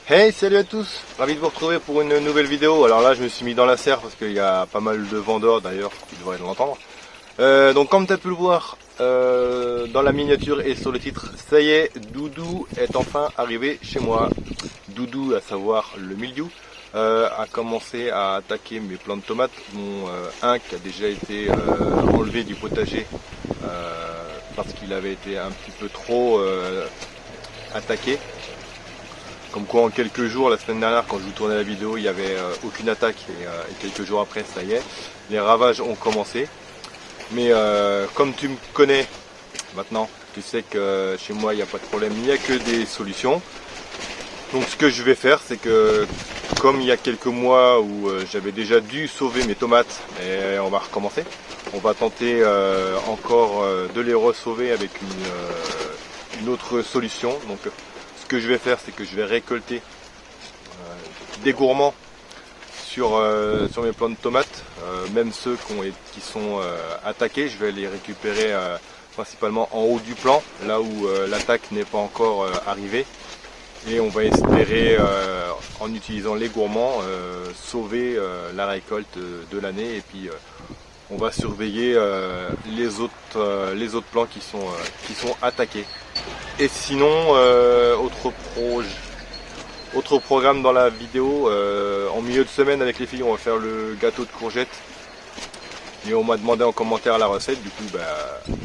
Hey, salut à tous, ravi de vous retrouver pour une nouvelle vidéo. Alors là je me suis mis dans la serre parce qu'il y a pas mal de vendeurs d'ailleurs qui devraient l'entendre. Donc comme tu as pu le voir dans la miniature et sur le titre, ça y est, Doudou est enfin arrivé chez moi. Doudou, à savoir le mildiou, a commencé à attaquer mes plants de tomates, dont un qui a déjà été enlevé du potager parce qu'il avait été un petit peu trop attaqué. Comme quoi en quelques jours, la semaine dernière quand je vous tournais la vidéo, il n'y avait aucune attaque et quelques jours après, ça y est, les ravages ont commencé. Mais comme tu me connais maintenant, tu sais que chez moi il n'y a pas de problème, il n'y a que des solutions. Donc ce que je vais faire, c'est que comme il y a quelques mois où j'avais déjà dû sauver mes tomates, et on va recommencer, on va tenter encore de les re-sauver avec une autre solution. Donc ce que je vais faire, c'est que je vais récolter des gourmands sur mes plants de tomates, même ceux qui sont attaqués, je vais les récupérer principalement en haut du plant, là où l'attaque n'est pas encore arrivée. Et on va espérer, en utilisant les gourmands, sauver la récolte de l'année. Et puis on va surveiller les autres plants qui sont attaqués. Et sinon, autre programme dans la vidéo, en milieu de semaine avec les filles, on va faire le gâteau de courgettes. Et on m'a demandé en commentaire la recette, du coup,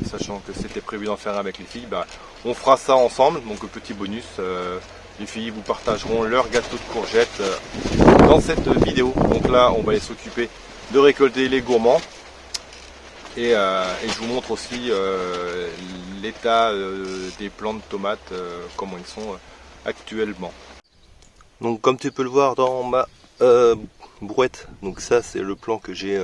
sachant que c'était prévu d'en faire un avec les filles, on fera ça ensemble. Donc petit bonus, les filles vous partageront leur gâteau de courgettes dans cette vidéo. Donc là, on va s'occuper de récolter les gourmands. Et je vous montre aussi l'état des plants de tomates, comment ils sont actuellement. Donc comme tu peux le voir dans ma brouette, donc ça c'est le plant que j'ai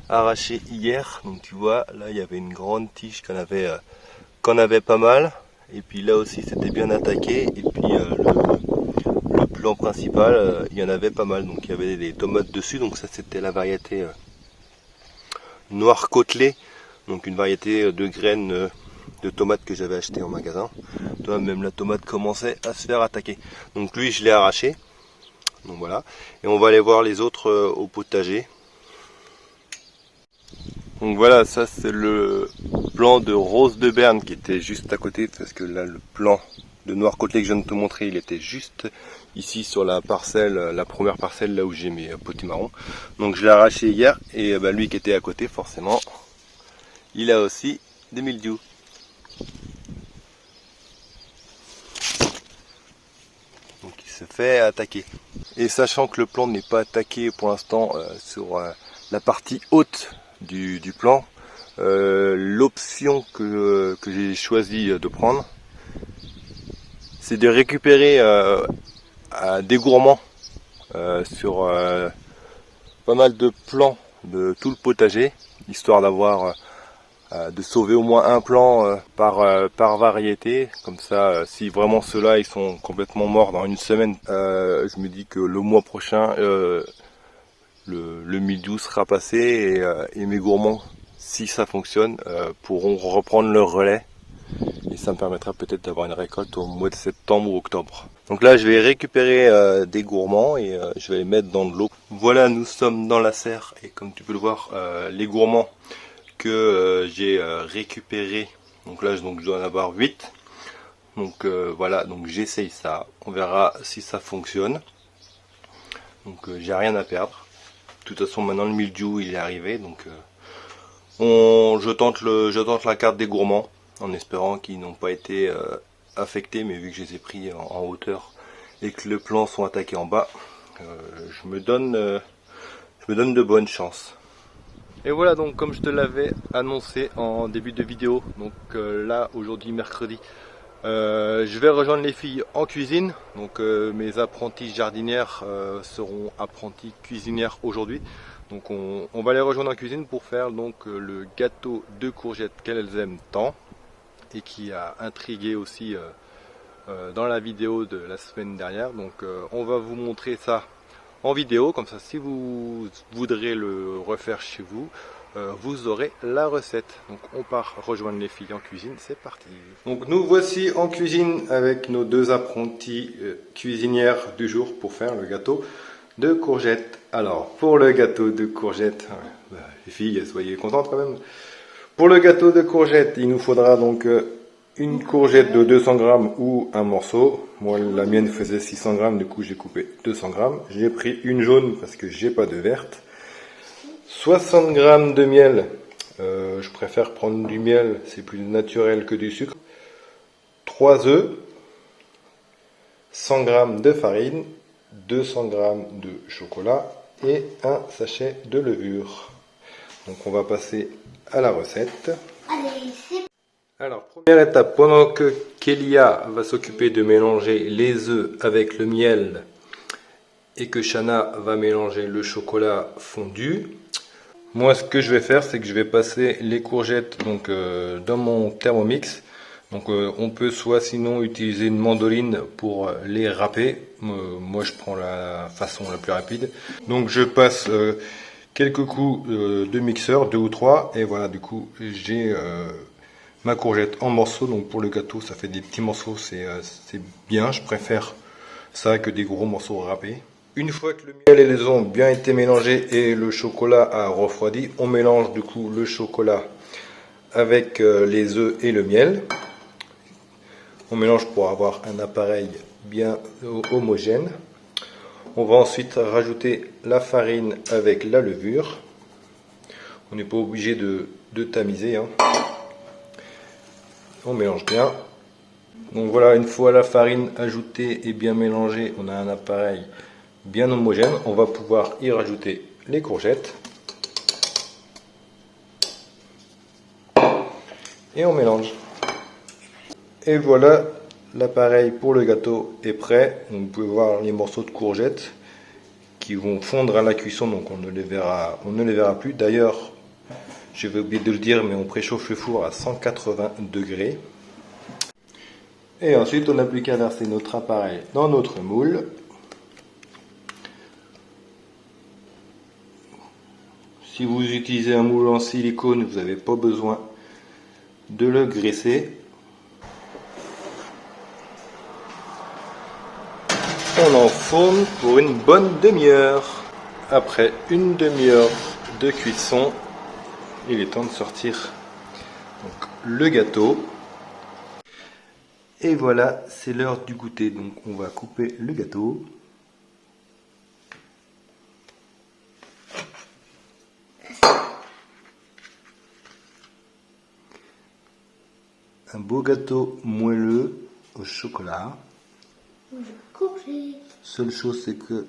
arraché hier. Donc tu vois, là il y avait une grande tige qu'on avait pas mal. Et puis là aussi c'était bien attaqué. Et puis le plant principal, il y en avait pas mal. Donc il y avait des tomates dessus. Donc ça c'était la variété noir côtelé. Donc une variété de graines de tomates que j'avais acheté en magasin. Toi, même la tomate commençait à se faire attaquer. Donc lui je l'ai arraché. Donc voilà. Et on va aller voir les autres au potager. Donc voilà, ça c'est le plant de rose de Berne qui était juste à côté, parce que là le plant de noir côtelé que je viens de te montrer, il était juste ici sur la parcelle, la première parcelle là où j'ai mes potimarrons. Donc je l'ai arraché hier et lui qui était à côté, forcément, il a aussi des mildious. Donc il se fait attaquer. Et sachant que le plant n'est pas attaqué pour l'instant sur la partie haute du plant, l'option que j'ai choisi de prendre, c'est de récupérer des gourmands sur pas mal de plants de tout le potager, histoire d'avoir de sauver au moins un plant par variété. Comme ça, si vraiment ceux-là ils sont complètement morts dans une semaine, je me dis que le mois prochain le mildiou sera passé et mes gourmands, si ça fonctionne, pourront reprendre leur relais. Et ça me permettra peut-être d'avoir une récolte au mois de septembre ou octobre. Donc là je vais récupérer des gourmands et je vais les mettre dans de l'eau. Voilà, nous sommes dans la serre et comme tu peux le voir, les gourmands que j'ai récupérés, donc là je dois en avoir 8. Donc voilà, donc j'essaye ça, on verra si ça fonctionne. Donc j'ai rien à perdre. De toute façon maintenant le mildiou il est arrivé, donc je tente la carte des gourmands en espérant qu'ils n'ont pas été affectés, mais vu que je les ai pris en hauteur et que les plants sont attaqués en bas, je me donne de bonnes chances. Et voilà, donc comme je te l'avais annoncé en début de vidéo, donc là aujourd'hui mercredi, je vais rejoindre les filles en cuisine. Donc mes apprenties jardinières seront apprenties cuisinières aujourd'hui. Donc on va les rejoindre en cuisine pour faire donc le gâteau de courgettes qu'elles aiment tant et qui a intrigué aussi dans la vidéo de la semaine dernière. Donc on va vous montrer ça en vidéo, comme ça si vous voudrez le refaire chez vous, vous aurez la recette. Donc on part rejoindre les filles en cuisine, c'est parti. Donc nous voici en cuisine avec nos deux apprentis cuisinières du jour pour faire le gâteau de courgettes. Alors pour le gâteau de courgettes, les filles soyez contentes quand même. Pour le gâteau de courgettes, il nous faudra donc une courgette de 200 grammes ou un morceau. Moi la mienne faisait 600 grammes, du coup j'ai coupé 200 grammes. J'ai pris une jaune parce que j'ai pas de verte. 60 grammes de miel, je préfère prendre du miel, c'est plus naturel que du sucre. 3 œufs, 100 grammes de farine, 200 grammes de chocolat et un sachet de levure. Donc on va passer à la recette. Alors, première étape, pendant que Kélia va s'occuper de mélanger les œufs avec le miel et que Shana va mélanger le chocolat fondu, moi ce que je vais faire, c'est que je vais passer les courgettes donc, dans mon Thermomix. Donc on peut soit sinon utiliser une mandoline pour les râper. Moi je prends la façon la plus rapide. Donc je passe quelques coups de mixeur, 2 ou 3, et voilà, du coup j'ai ma courgette en morceaux. Donc pour le gâteau ça fait des petits morceaux, c'est bien, je préfère ça que des gros morceaux râpés. Une fois que le miel et les œufs ont bien été mélangés et le chocolat a refroidi, on mélange du coup le chocolat avec les œufs et le miel. On mélange pour avoir un appareil bien homogène. On va ensuite rajouter la farine avec la levure. On n'est pas obligé de tamiser, hein. On mélange bien. Donc voilà, une fois la farine ajoutée et bien mélangée, on a un appareil bien homogène. On va pouvoir y rajouter les courgettes. Et on mélange. Et voilà, l'appareil pour le gâteau est prêt. Vous pouvez voir les morceaux de courgettes qui vont fondre à la cuisson, donc on ne les verra plus. D'ailleurs, je vais oublier de le dire, mais on préchauffe le four à 180 degrés. Et ensuite, on n'a plus qu'à verser notre appareil dans notre moule. Si vous utilisez un moule en silicone, vous n'avez pas besoin de le graisser. On enfourne pour une bonne demi-heure. Après une demi-heure de cuisson, il est temps de sortir donc, le gâteau. Et voilà, c'est l'heure du goûter. Donc on va couper le gâteau. Un beau gâteau moelleux au chocolat. Seule chose, c'est que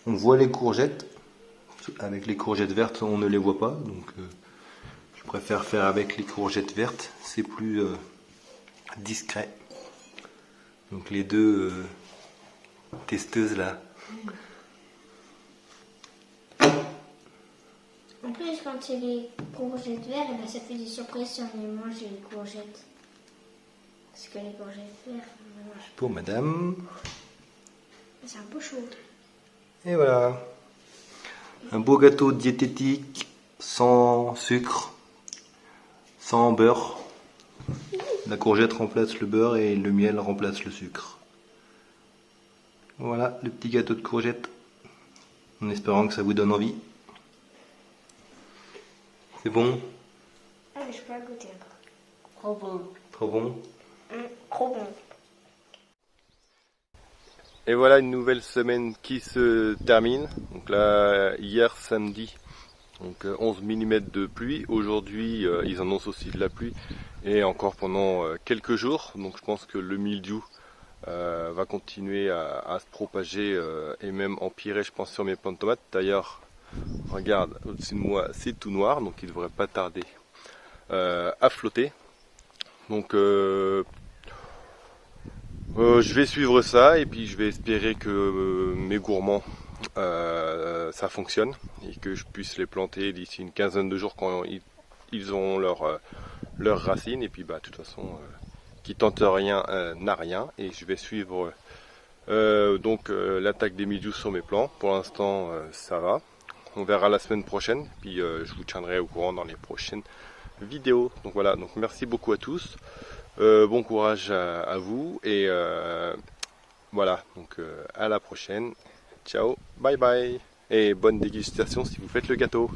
on voit les courgettes. Avec les courgettes vertes, on ne les voit pas. Donc je préfère faire avec les courgettes vertes. C'est plus discret. Donc les deux testeuses là. En plus, quand c'est les courgettes vertes, ben, ça fait des surprises si on les mange les courgettes. Parce que les courgettes vertes, on les mange. Pour madame. C'est un peu chaud. Et voilà. Un beau gâteau diététique, sans sucre, sans beurre. La courgette remplace le beurre et le miel remplace le sucre. Voilà le petit gâteau de courgette. En espérant que ça vous donne envie. C'est bon? Ah, mais je peux pas goûter encore. Trop bon. Trop bon? Trop bon. Et voilà une nouvelle semaine qui se termine. Donc là, hier samedi, donc 11 mm de pluie. Aujourd'hui, ils annoncent aussi de la pluie et encore pendant quelques jours. Donc je pense que le mildiou va continuer à se propager et même empirer, je pense, sur mes plants de tomates. D'ailleurs, regarde, au-dessus de moi, c'est tout noir, donc il ne devrait pas tarder à flotter. Donc je vais suivre ça et puis je vais espérer que mes gourmands ça fonctionne et que je puisse les planter d'ici une quinzaine de jours quand ils auront leurs racines. Et puis bah de toute façon qui tente rien n'a rien, et je vais suivre l'attaque des mildious sur mes plants. Pour l'instant ça va, on verra la semaine prochaine, puis je vous tiendrai au courant dans les prochaines vidéos. Donc voilà, donc merci beaucoup à tous, bon courage à vous, et voilà, donc à la prochaine, ciao, bye bye, et bonne dégustation si vous faites le gâteau.